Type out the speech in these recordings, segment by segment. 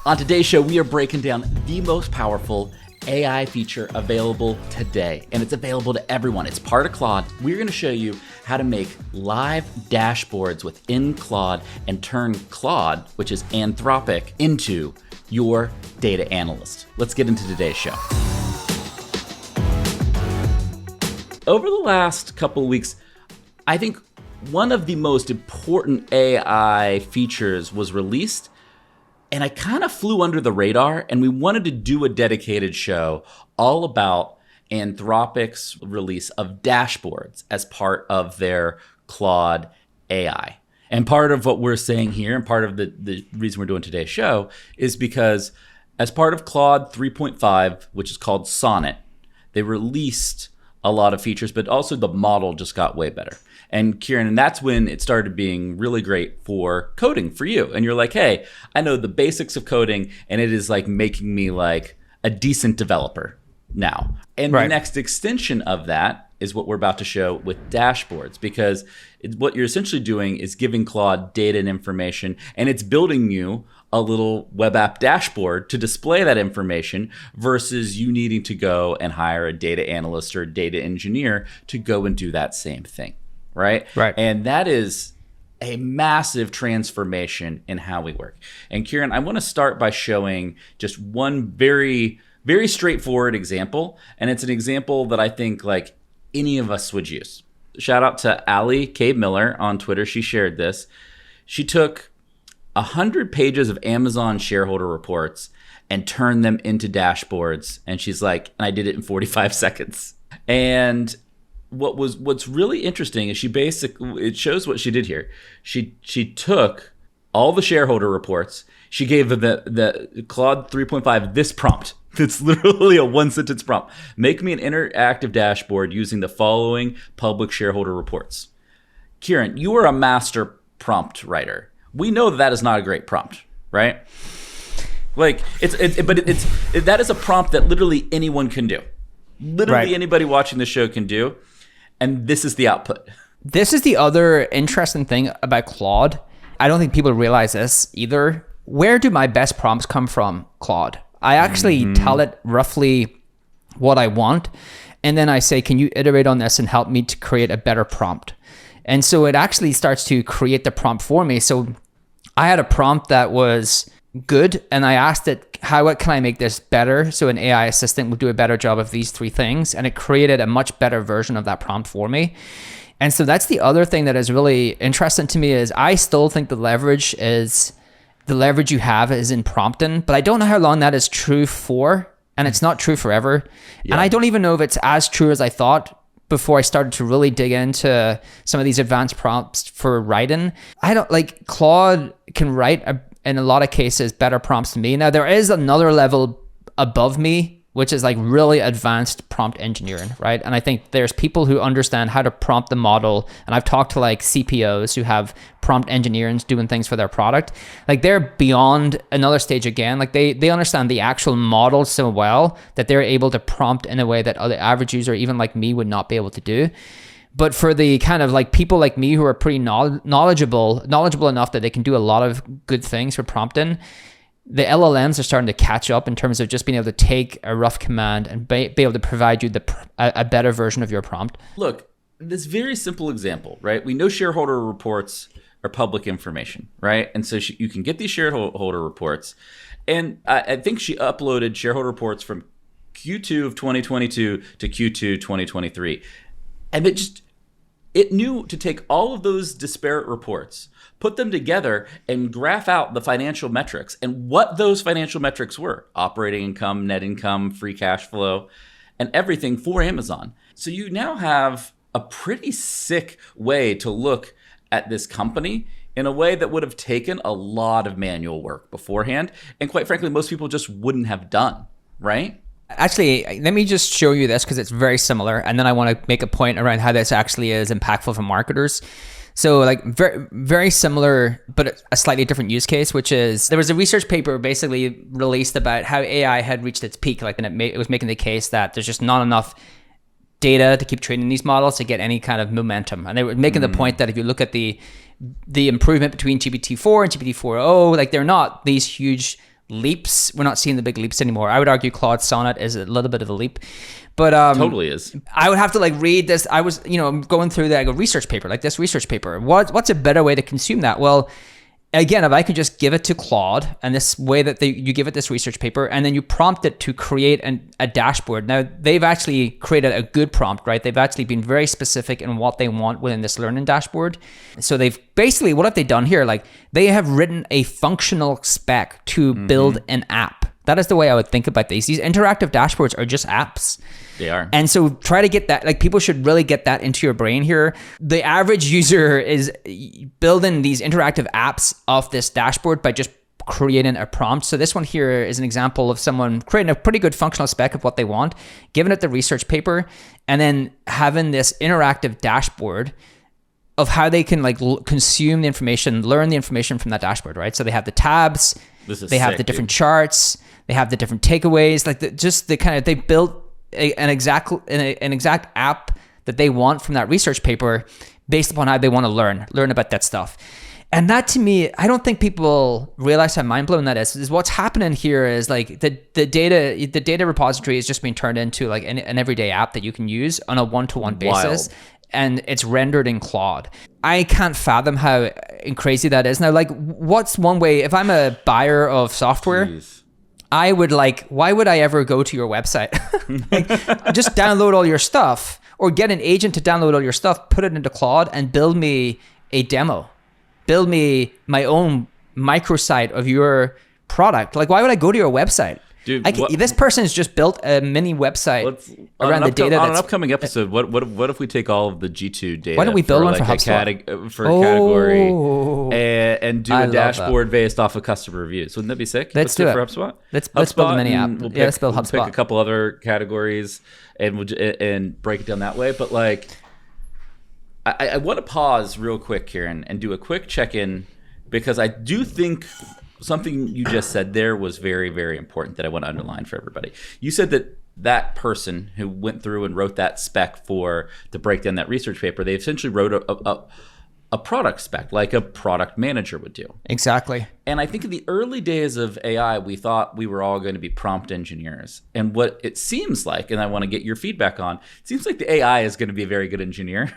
On today's show, we are breaking down the most powerful AI feature available today, and it's available to everyone. It's part of Claude. We're going to show you how to make live dashboards within Claude and turn Claude, which is Anthropic, into your data analyst. Let's get into today's show. Over the last couple of weeks, I think one of the most important AI features was released, and I kind of flew under the radar, and we wanted to do a dedicated show all about Anthropic's release of dashboards as part of their Claude AI. And part of what we're saying here, and part of the reason we're doing today's show, is because as part of Claude 3.5, which is called Sonnet, they released a lot of features, but also the model just got way better. And Kieran, and that's when it started being really great for coding for you. And you're like, hey, I know the basics of coding, and it is like making me like a decent developer now. And The next extension of that is what we're about to show with dashboards, because what you're essentially doing is giving Claude data and information, and it's building you a little web app dashboard to display that information versus you needing to go and hire a data analyst or a data engineer to go and do that same thing. Right. And that is a massive transformation in how we work. And Kieran, I want to start by showing just one very, very straightforward example. And it's an example that I think like any of us would use. Shout out to Allie K. Miller on Twitter. She shared this. She took 100 pages of Amazon shareholder reports and turned them into dashboards. And she's like, and I did it in 45 seconds. And what's really interesting is it shows what she did here. She took all the shareholder reports. She gave the Claude 3.5 this prompt. It's literally a one-sentence prompt. Make me an interactive dashboard using the following public shareholder reports. Kieran, you are a master prompt writer. We know that is not a great prompt, right? Like that is a prompt that literally anyone can do. Literally anybody watching the show can do. And this is the output. This is the other interesting thing about Claude. I don't think people realize this either. Where do my best prompts come from, Claude? I actually tell it roughly what I want. And then I say, can you iterate on this and help me to create a better prompt? And so it actually starts to create the prompt for me. So I had a prompt that was good, and I asked it, what can I make this better so an AI assistant would do a better job of these three things? And it created a much better version of that prompt for me. And so that's the other thing that is really interesting to me is I still think the leverage you have is in prompting, but I don't know how long that is true for, and it's not true forever. Yeah. And I don't even know if it's as true as I thought before I started to really dig into some of these advanced prompts for writing. Claude can write in a lot of cases better prompts than me. Now there is another level above me, which is like really advanced prompt engineering, right? And I think there's people who understand how to prompt the model. And I've talked to like CPOs who have prompt engineers doing things for their product. Like they're beyond another stage again. Like they understand the actual model so well that they're able to prompt in a way that other average user, even like me, would not be able to do. But for the kind of like people like me who are pretty knowledgeable enough that they can do a lot of good things for prompting, the LLMs are starting to catch up in terms of just being able to take a rough command and be able to provide you a better version of your prompt. Look, this very simple example, right? We know shareholder reports are public information, right? And so you can get these shareholder reports. And I think she uploaded shareholder reports from Q2 of 2022 to Q2 2023. And it knew to take all of those disparate reports, put them together, and graph out the financial metrics and what those financial metrics were: operating income, net income, free cash flow, and everything for Amazon. So you now have a pretty sick way to look at this company in a way that would have taken a lot of manual work beforehand. And quite frankly, most people just wouldn't have done, right? Actually, let me just show you this because it's very similar. And then I want to make a point around how this actually is impactful for marketers. So like very, very similar, but a slightly different use case, which is there was a research paper basically released about how AI had reached its peak. Like, and it was making the case that there's just not enough data to keep training these models to get any kind of momentum. And they were making the point that if you look at the improvement between GPT-4 and GPT-4o, like they're not these huge leaps. We're not seeing the big leaps anymore. I would argue Claude Sonnet is a little bit of a leap, but totally is. I would have to like read this. I was, going through a research paper, like this research paper. What's a better way to consume that? Well, again, if I could just give it to Claude and this way that you give it this research paper and then you prompt it to create a dashboard. Now, they've actually created a good prompt, right? They've actually been very specific in what they want within this learning dashboard. So they've basically, what have they done here? Like they have written a functional spec to build an app. That is the way I would think about these. These interactive dashboards are just apps. They are. And so try to get that, like people should really get that into your brain here. The average user is building these interactive apps off this dashboard by just creating a prompt. So this one here is an example of someone creating a pretty good functional spec of what they want, giving it the research paper, and then having this interactive dashboard of how they can like consume the information, learn the information from that dashboard, right? So they have the tabs, they have the different charts, they have the different takeaways, they built an exact app that they want from that research paper based upon how they want to learn about that stuff. And that to me, I don't think people realize how mind-blowing that is what's happening here is like the data repository is just being turned into like an everyday app that you can use on a one-to-one basis. Wild. And it's rendered in Claude. I can't fathom how crazy that is. Now, like, what's one way, if I'm a buyer of software, Jeez. I would why would I ever go to your website? Like, just download all your stuff or get an agent to download all your stuff, put it into Claude and build me a demo. Build me my own microsite of your product. Like, why would I go to your website? Dude, this person's just built a mini website around the data. On an upcoming episode, what if we take all of the G2 data? Why don't we build one like for HubSpot? Category and do a dashboard based off of customer reviews? Wouldn't that be sick? Let's do it for HubSpot. Let's build a mini app. Let's build HubSpot. We'll pick a couple other categories and break it down that way. But like, I want to pause real quick, Kieran, and do a quick check-in because I do think something you just said there was very, very important that I want to underline for everybody. You said that person who went through and wrote that spec to break down that research paper, they essentially wrote a product spec like a product manager would do. Exactly. And I think in the early days of AI, we thought we were all going to be prompt engineers. And what it seems like, and I want to get your feedback on, it seems like the AI is going to be a very good engineer.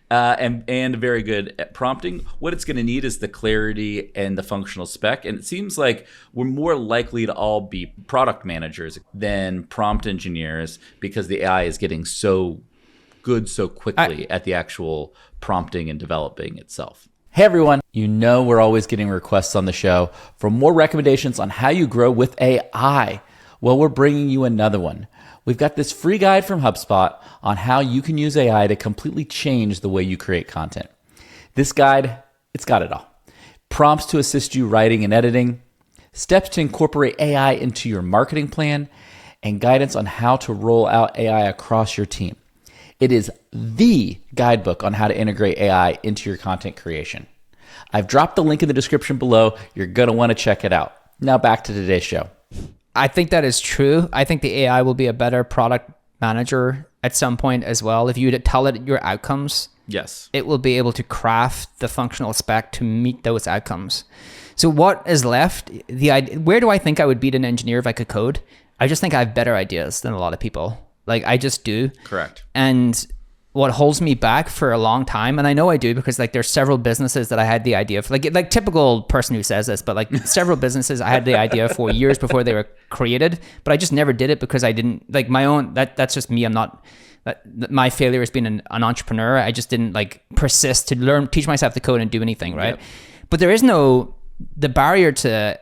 And very good at prompting. What it's going to need is the clarity and the functional spec. And it seems like we're more likely to all be product managers than prompt engineers because the AI is getting so good so quickly at the actual prompting and developing itself. Hey everyone, we're always getting requests on the show for more recommendations on how you grow with AI. Well, we're bringing you another one. We've got this free guide from HubSpot on how you can use AI to completely change the way you create content. This guide, it's got it all. Prompts to assist you writing and editing, steps to incorporate AI into your marketing plan, and guidance on how to roll out AI across your team. It is the guidebook on how to integrate AI into your content creation. I've dropped the link in the description below. You're going to want to check it out. Now back to today's show. I think that is true. I think the AI will be a better product manager at some point as well. If you tell it your outcomes, yes, it will be able to craft the functional spec to meet those outcomes. So what is left? Where do I think I would beat an engineer if I could code? I just think I have better ideas than a lot of people. Like I just do. Correct. And what holds me back for a long time, and I know I do because like there's several businesses that I had the idea for, like typical person who says this, but like several businesses I had the idea for years before they were created, but I just never did it because I didn't like my own. That's just me. I'm not. My failure has been an entrepreneur. I just didn't like persist to teach myself to code and do anything, right? Yep. But there is the barrier to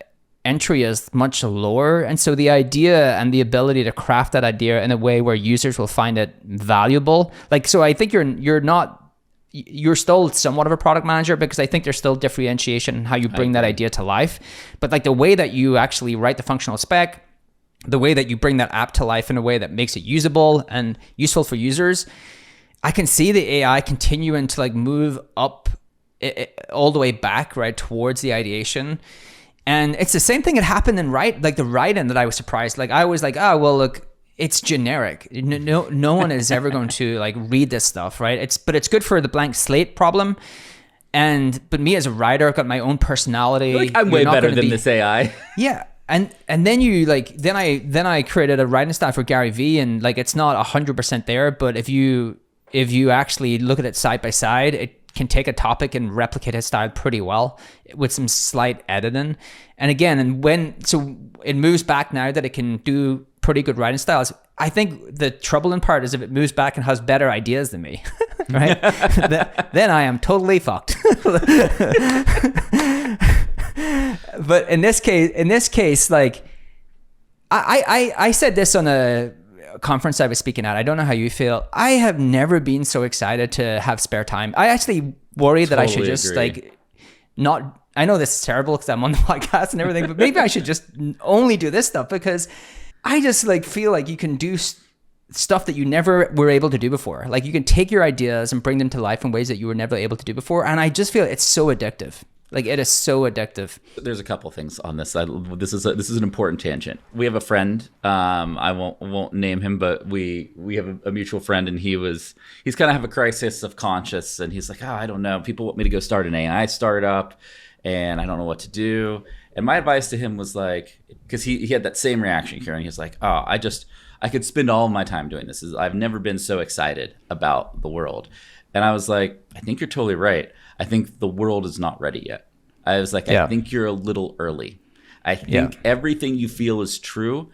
entry is much lower, and so the idea and the ability to craft that idea in a way where users will find it valuable, like, so I think you're still somewhat of a product manager because I think there's still differentiation in how you bring that idea to life, but like the way that you actually write the functional spec, the way that you bring that app to life in a way that makes it usable and useful for users, I can see the AI continuing to like move up all the way back right towards the ideation. And it's the same thing that happened in the write-in that I was surprised. Like I was like, oh, well, look, it's generic. No one is ever going to like read this stuff, right? But it's good for the blank slate problem. But me as a writer, I've got my own personality. Like I'm way better than this AI. Yeah. And then you like then I created a writing style for Gary Vee, and like it's not 100% there, but if you actually look at it side by side, it can take a topic and replicate his style pretty well with some slight editing. And again, so it moves back now that it can do pretty good writing styles. I think the troubling part is if it moves back and has better ideas than me, right? Then I am totally fucked. But in this case, like I said this on a conference I was speaking at. I don't know how you feel. I have never been so excited to have spare time. I actually worry that I should just agree. Like not. I know this is terrible because I'm on the podcast and everything, but maybe I should just only do this stuff, because I just like feel like you can do stuff that you never were able to do before. Like you can take your ideas and bring them to life in ways that you were never able to do before. And I just feel it's so addictive. Like it is so addictive. There's a couple things on this. This is an important tangent. We have a friend. I won't name him, but we have a mutual friend, and he's kind of have a crisis of conscience, and he's like, I don't know. People want me to go start an AI startup, and I don't know what to do. And my advice to him was like, because he had that same reaction, Kieran. He's like, I could spend all of my time doing this. I've never been so excited about the world. And I was like, I think you're totally right. I think the world is not ready yet. I was like, I think you're a little early. I think everything you feel is true.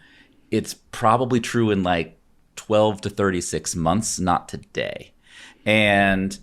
It's probably true in like 12 to 36 months, not today. And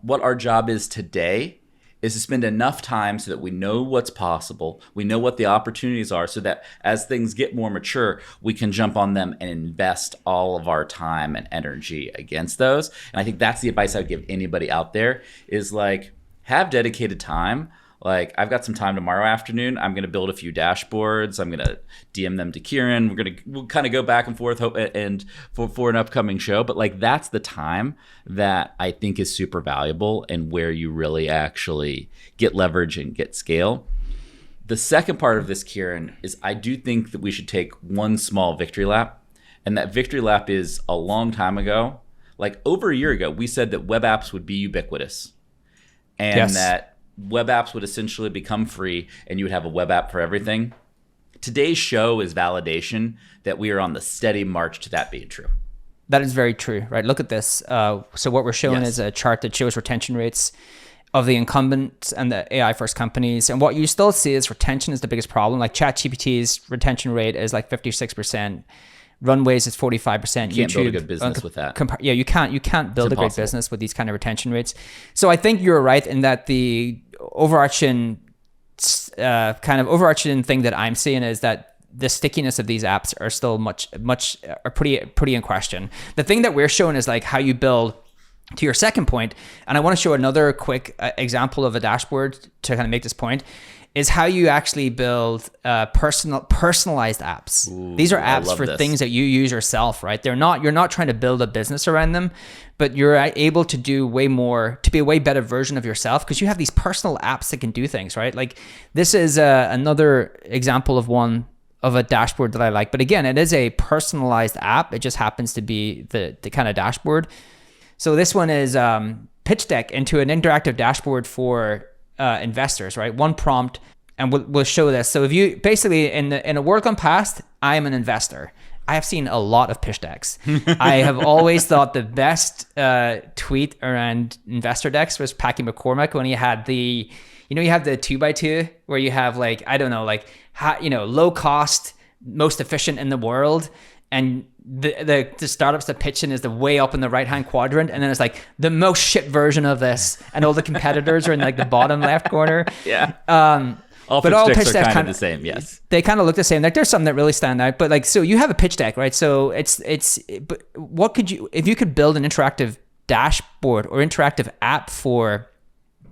what our job is today is to spend enough time so that we know what's possible, we know what the opportunities are, so that as things get more mature, we can jump on them and invest all of our time and energy against those. And I think that's the advice I would give anybody out there is like, have dedicated time. Like I've got some time tomorrow afternoon. I'm going to build a few dashboards. I'm going to DM them to Kieran. We'll kind of go back and forth and for an upcoming show. But like that's the time that I think is super valuable and where you really actually get leverage and get scale. The second part of this, Kieran, is I do think that we should take one small victory lap. And that victory lap is a long time ago, like over a year ago, we said that web apps would be ubiquitous and that web apps would essentially become free and you would have a web app for everything. Today's show is validation that we are on the steady march to that being true. That is very true, right? Look at this. So what we're showing is a chart that shows retention rates of the incumbents and the AI first companies. And what you still see is retention is the biggest problem. Like ChatGPT's retention rate is like 56%. Runways is 45%. You can't build a good business with that. You can't build a great business with these kind of retention rates. So I think you're right in that the overarching thing that I'm seeing is that the stickiness of these apps are still pretty in question. The thing that we're showing is like how you build, to your second point, and I want to show another quick example of a dashboard to kind of make this point, is how you actually build personalized apps. Ooh, these are apps for things that you use yourself, right? You're not trying to build a business around them, but you're able to do way more, to be a way better version of yourself, because you have these personal apps that can do things, right? Like this is another example of a dashboard that I like. But again, it is a personalized app. It just happens to be the kind of dashboard. So this one is pitch deck into an interactive dashboard for investors, right? One prompt, and we'll show this. So if you basically in a world gone past, I am an investor. I have seen a lot of pitch decks. I have always thought the best tweet around investor decks was Packy McCormick when he had you have the 2x2 where you have like, I don't know, like low cost, most efficient in the world. And the startups that pitch in is the way up in the right hand quadrant, and then it's like the most shit version of this, and all the competitors are in like the bottom left corner. Yeah. All pitch decks are kind of the same. Yes. They kind of look the same. Like there's some that really stand out, but like so you have a pitch deck, right? So but what could you, if you could build an interactive dashboard or interactive app for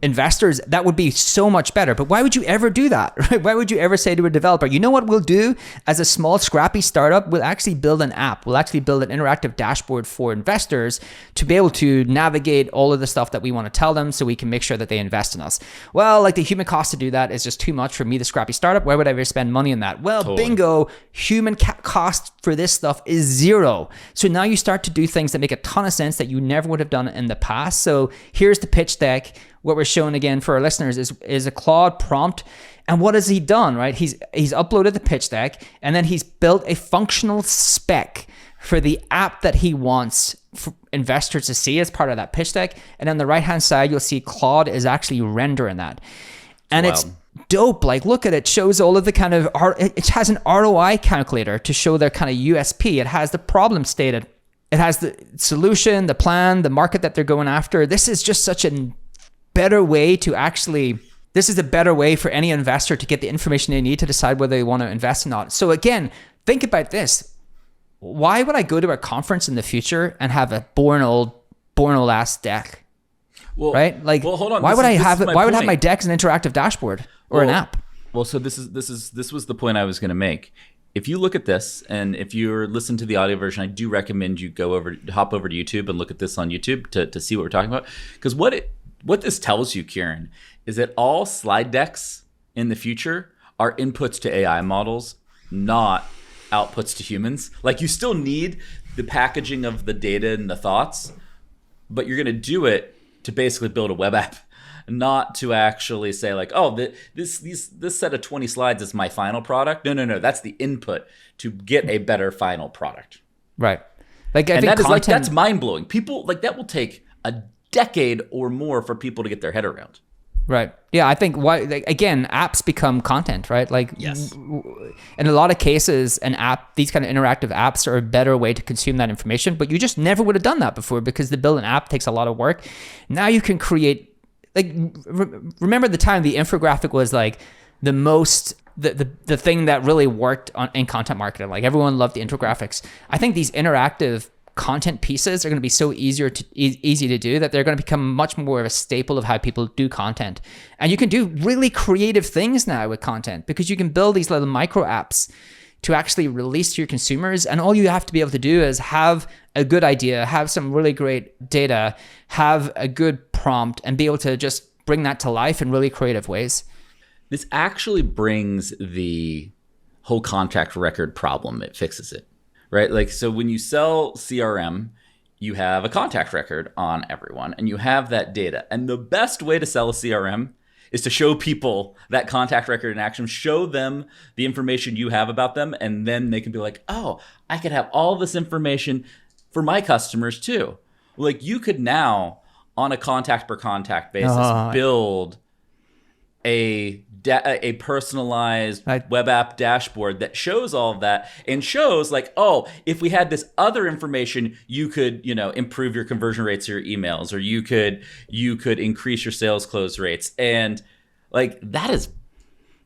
investors, that would be so much better. But why would you ever do that, right? Why would you ever say to a developer, you know what we'll do as a small scrappy startup? We'll actually build an app. We'll actually build an interactive dashboard for investors to be able to navigate all of the stuff that we want to tell them so we can make sure that they invest in us. Well, like the human cost to do that is just too much for me, the scrappy startup. Why would I ever spend money on that? Well, totally. Bingo, human cost for this stuff is zero. So now you start to do things that make a ton of sense that you never would have done in the past. So here's the pitch deck. what we're showing again for our listeners is a Claude prompt. And what has he done, right? He's uploaded the pitch deck, and then he's built a functional spec for the app that he wants for investors to see as part of that pitch deck. And on the right-hand side, you'll see Claude is actually rendering that. And it's dope. Like, look at it. Shows all of the kind of, it has an ROI calculator to show their kind of USP. It has the problem stated. It has the solution, the plan, the market that they're going after. This is just such a better way to actually, this is a better way for any investor to get the information they need to decide whether they want to invest or not. So again, think about this. Why would I go to a conference in the future and have a boring old ass deck? Well, right? Like, well, hold on. Why would I have my deck as an interactive dashboard or an app? Well, so this was the point I was going to make. If you look at this, and if you're listening to the audio version, I do recommend you hop over to YouTube and look at this on YouTube to see what we're talking about. Because what this tells you, Kieran, is that all slide decks in the future are inputs to AI models, not outputs to humans. Like, you still need the packaging of the data and the thoughts, but you're going to do it to basically build a web app, not to actually say like, oh, this set of 20 slides is my final product. No. That's the input to get a better final product. Right. Like, I think that is like, that's mind blowing. People like that will take a decade or more for people to get their head around. Right. Yeah, I think again, apps become content, right? Like, yes. In a lot of cases, these kind of interactive apps are a better way to consume that information, but you just never would have done that before because to build an app takes a lot of work. Now you can create, like, remember the time the infographic was like the thing that really worked in content marketing. Like, everyone loved the infographics. I think these interactive content pieces are going to be so easy to do that they're going to become much more of a staple of how people do content. And you can do really creative things now with content because you can build these little micro apps to actually release to your consumers. And all you have to be able to do is have a good idea, have some really great data, have a good prompt, and be able to just bring that to life in really creative ways. This actually brings the whole contact record problem. It fixes it. Right? Like, so when you sell CRM, you have a contact record on everyone and you have that data. And the best way to sell a CRM is to show people that contact record in action, show them the information you have about them, and then they can be like, oh, I could have all this information for my customers too. Like, you could now, on a contact per contact basis, build a personalized web app dashboard that shows all of that and shows like, oh, if we had this other information, you could, improve your conversion rates of your emails, or you could increase your sales close rates. And like, that is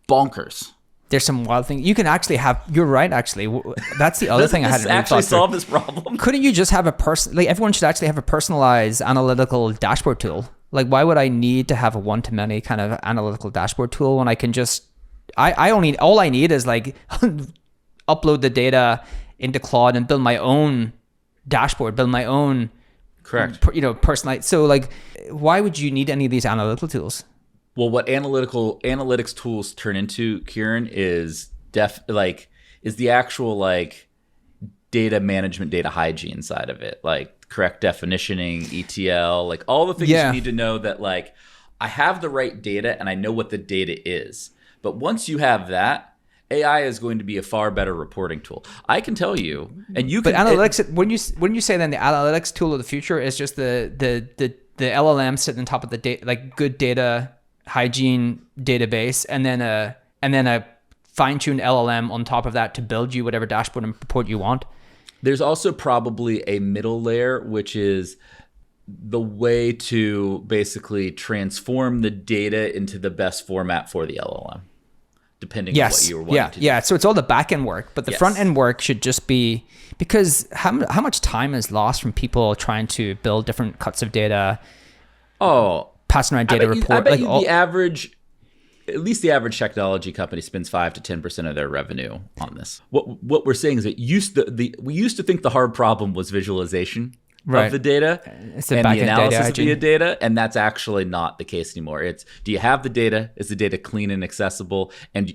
bonkers. There's some wild things you can actually have. You're right. Actually, that's the other thing I hadn't really actually thought through. solve this problem. Couldn't you just have everyone should actually have a personalized analytical dashboard tool? Like, why would I need to have a one-to-many kind of analytical dashboard tool when I can just, all I need is like upload the data into Claude and build my own dashboard, build my own, correct, personalized. So like, why would you need any of these analytical tools? Well, what analytics tools turn into, Kieran, is the actual like data management, data hygiene side of it, like correct definitioning, ETL, like all the things you need to know that like I have the right data and I know what the data is. But once you have that, AI is going to be a far better reporting tool. I can tell you, and you can. But analytics, when you say then the analytics tool of the future is just the LLM sitting on top of the data, like good data hygiene database, and then a fine-tuned LLM on top of that to build you whatever dashboard and report you want. There's also probably a middle layer, which is the way to basically transform the data into the best format for the LLM, depending on what you were wanting to do. Yeah, so it's all the back-end work, but the front-end work should just be, because how much time is lost from people trying to build different cuts of data, passing around data report. I bet you the average technology company spends 5 to 10% of their revenue on this. What we're saying is that we used to think the hard problem was visualization of the data and the analysis of the data, and that's actually not the case anymore. It's, do you have the data? Is the data clean and accessible? And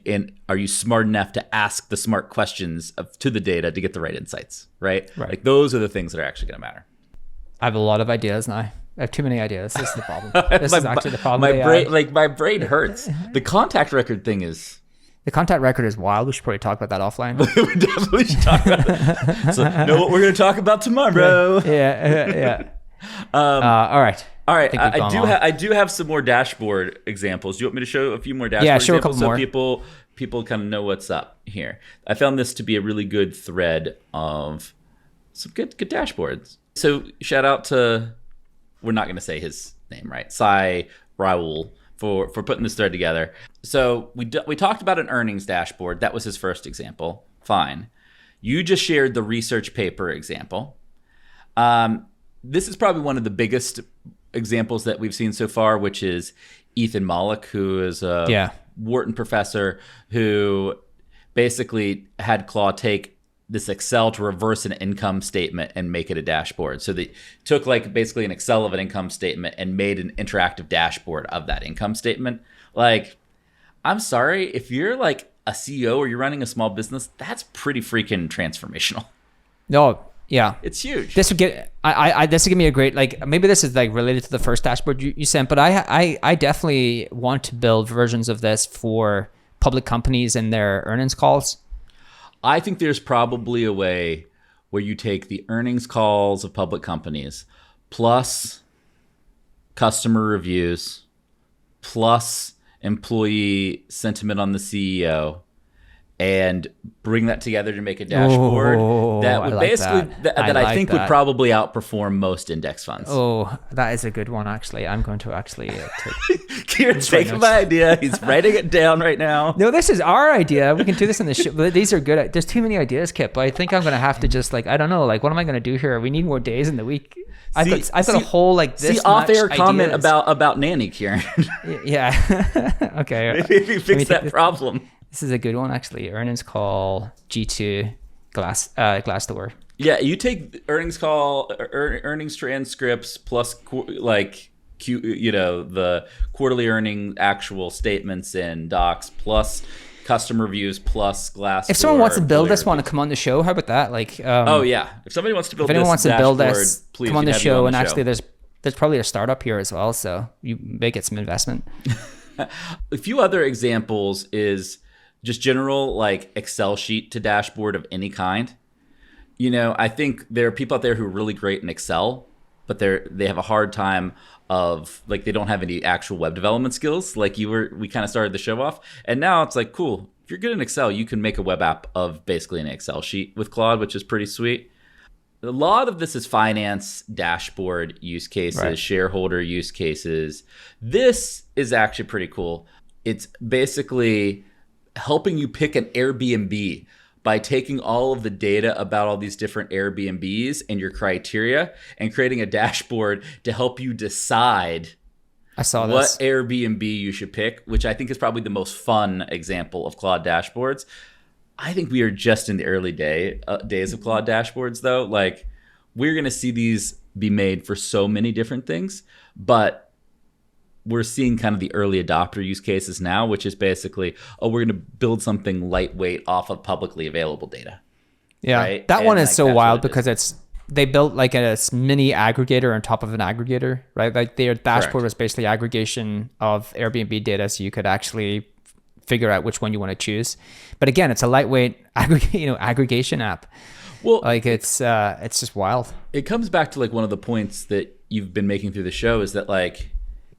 are you smart enough to ask the smart questions to the data to get the right insights, right? Like, those are the things that are actually going to matter. I have a lot of ideas now. I have too many ideas. This is the problem. This is actually the problem. My brain hurts. The contact record thing is. The contact record is wild. We should probably talk about that offline. We definitely should talk about it. So, know what we're going to talk about tomorrow. Yeah. All right. I do have some more dashboard examples. Do you want me to show a few more dashboard examples? Yeah, show a couple more. So people kind of know what's up here. I found this to be a really good thread of some good dashboards. So shout out to, we're not going to say his name, right? Sai Raul for putting this thread together. So we talked about an earnings dashboard. That was his first example. Fine. You just shared the research paper example. This is probably one of the biggest examples that we've seen so far, which is Ethan Mollick, who is a Wharton professor who basically had Claude take this Excel to reverse an income statement and make it a dashboard. So they took like basically an Excel of an income statement and made an interactive dashboard of that income statement. Like, I'm sorry, if you're like a CEO or you're running a small business, that's pretty freaking transformational. No, yeah, it's huge. This would get this would give me a great, like, maybe this is like related to the first dashboard you sent, but I definitely want to build versions of this for public companies and their earnings calls. I think there's probably a way where you take the earnings calls of public companies plus customer reviews plus employee sentiment on the CEO and bring that together to make a dashboard that would I think would probably outperform most index funds. Oh, that is a good one, actually. I'm going to actually Kieran's taking my idea. He's writing it down right now. No, this is our idea. We can do this in the show. These are good. There's too many ideas, Kipp. I think I'm going to have to just, like, I don't know, like, what am I going to do here? We need more days in the week. I've got a whole, like, this See, off-air comment about Nanny, Kieran. Yeah. Okay. Maybe fix that problem. This is a good one, actually. Earnings call G2 Glassdoor. Yeah, you take earnings call, earnings transcripts plus the quarterly earning actual statements in docs plus customer reviews plus Glassdoor. If someone wants to build this, want to come on the show, how about that? Like, if somebody wants to build, come on the show. And actually, there's probably a startup here as well, so you may get some investment. A few other examples is just general like Excel sheet to dashboard of any kind. I think there are people out there who are really great in Excel, but they have a hard time of, like, they don't have any actual web development skills. Like we kind of started the show off, and now it's like, cool, if you're good in Excel, you can make a web app of basically an Excel sheet with Claude, which is pretty sweet. A lot of this is finance dashboard use cases, right. Shareholder use cases. This is actually pretty cool. It's basically helping you pick an Airbnb by taking all of the data about all these different Airbnbs and your criteria and creating a dashboard to help you decide what Airbnb you should pick, which I think is probably the most fun example of Claude dashboards. I think we are just in the early days of Claude dashboards, though. Like, we're going to see these be made for so many different things, but we're seeing kind of the early adopter use cases now, which is basically, we're going to build something lightweight off of publicly available data. Yeah, right? That one is so wild because they built like a mini aggregator on top of an aggregator, right? Like their dashboard was basically aggregation of Airbnb data, so you could actually figure out which one you want to choose. But again, it's a lightweight aggregation app. Well, like it's just wild. It comes back to like one of the points that you've been making through the show is that like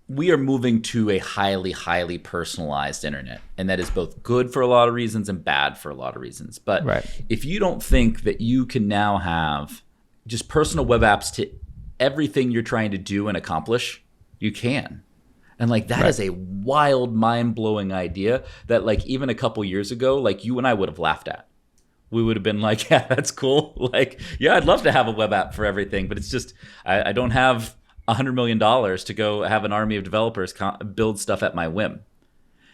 we are moving to a highly, highly personalized internet. And that is both good for a lot of reasons and bad for a lot of reasons. But if you don't think that you can now have just personal web apps to everything you're trying to do and accomplish, you can. And like that is a wild, mind-blowing idea that like even a couple years ago, like you and I would have laughed at. We would have been like, yeah, that's cool. Like, yeah, I'd love to have a web app for everything, but it's just, I don't have $100 million to go have an army of developers build stuff at my whim.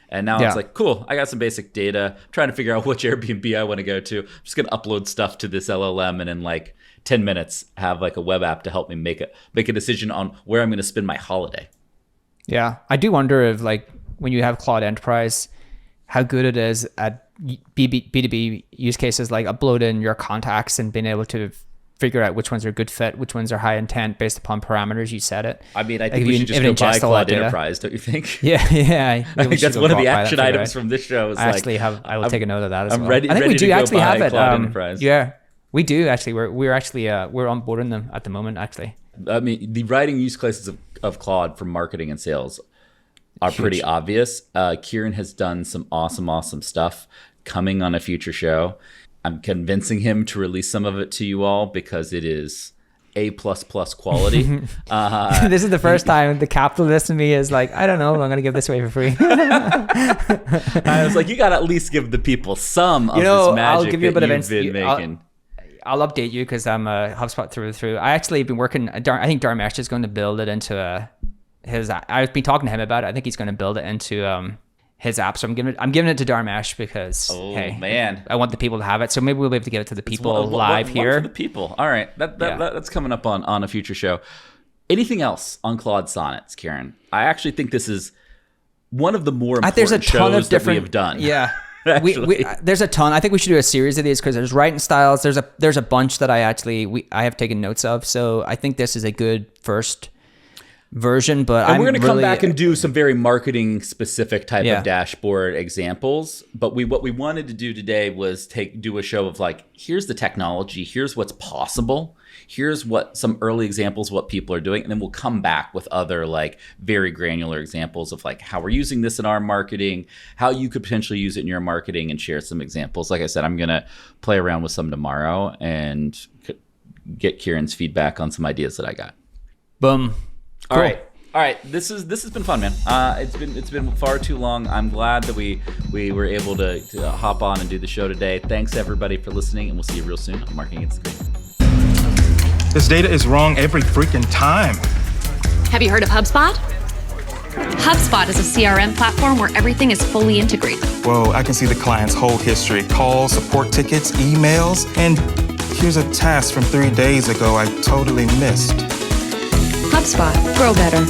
And now it's like, cool, I got some basic data. I'm trying to figure out which Airbnb I want to go to. I'm just going to upload stuff to this LLM and in like 10 minutes have like a web app to help me make a decision on where I'm going to spend my holiday. Yeah, I do wonder if like when you have Claude Enterprise, how good it is at B2B use cases like uploading your contacts and being able to figure out which ones are good fit, which ones are high intent based upon parameters you set it. I mean, I think we should just go buy Claude Enterprise, don't you think? Yeah. I think that's one of the action items from this show. Is I will take a note of that as well. Ready, I think we do actually have it. Enterprise. Yeah, we do actually. We're actually we're onboarding them at the moment. Actually, I mean, the writing use cases of Claude for marketing and sales are pretty obvious. Kieran has done some awesome stuff coming on a future show. I'm convincing him to release some of it to you all because it is A++ quality. This is the first time the capitalist in me is like, I don't know, I'm going to give this away for free. I was like, you got to at least give the people some of this magic I'll give you a bit you've been making. I'll update you because I'm a HubSpot through and through. I actually have been working, I think Dharmesh is going to build it into I've been talking to him about it. I think he's going to build it into his app. So I'm giving it to Dharmesh because man, I want the people to have it. So maybe we'll be able to give it to the people live here. One for the people. All right, that's coming up on a future show. Anything else on Claude Sonnets, Kieran? I actually think this is one of the more important there's a ton shows of different, that we have done. Yeah. There's a ton. I think we should do a series of these because there's writing styles. There's a bunch that I have taken notes of. So I think this is a good first version, but we're going to come back and do some very marketing specific type of dashboard examples. But what we wanted to do today was do a show of like, here's the technology, here's what's possible, here's what some early examples what people are doing, and then we'll come back with other like very granular examples of like how we're using this in our marketing, how you could potentially use it in your marketing, and share some examples. Like I said, I'm going to play around with some tomorrow and get Kieran's feedback on some ideas that I got. Boom. Cool. All right. This has been fun, man. It's been far too long. I'm glad that we were able to hop on and do the show today. Thanks everybody for listening, and we'll see you real soon on Marketing Against the Grain. This data is wrong every freaking time. Have you heard of HubSpot? HubSpot is a CRM platform where everything is fully integrated. Whoa, I can see the client's whole history, calls, support tickets, emails, and here's a task from 3 days ago I totally missed. HubSpot. Grow better.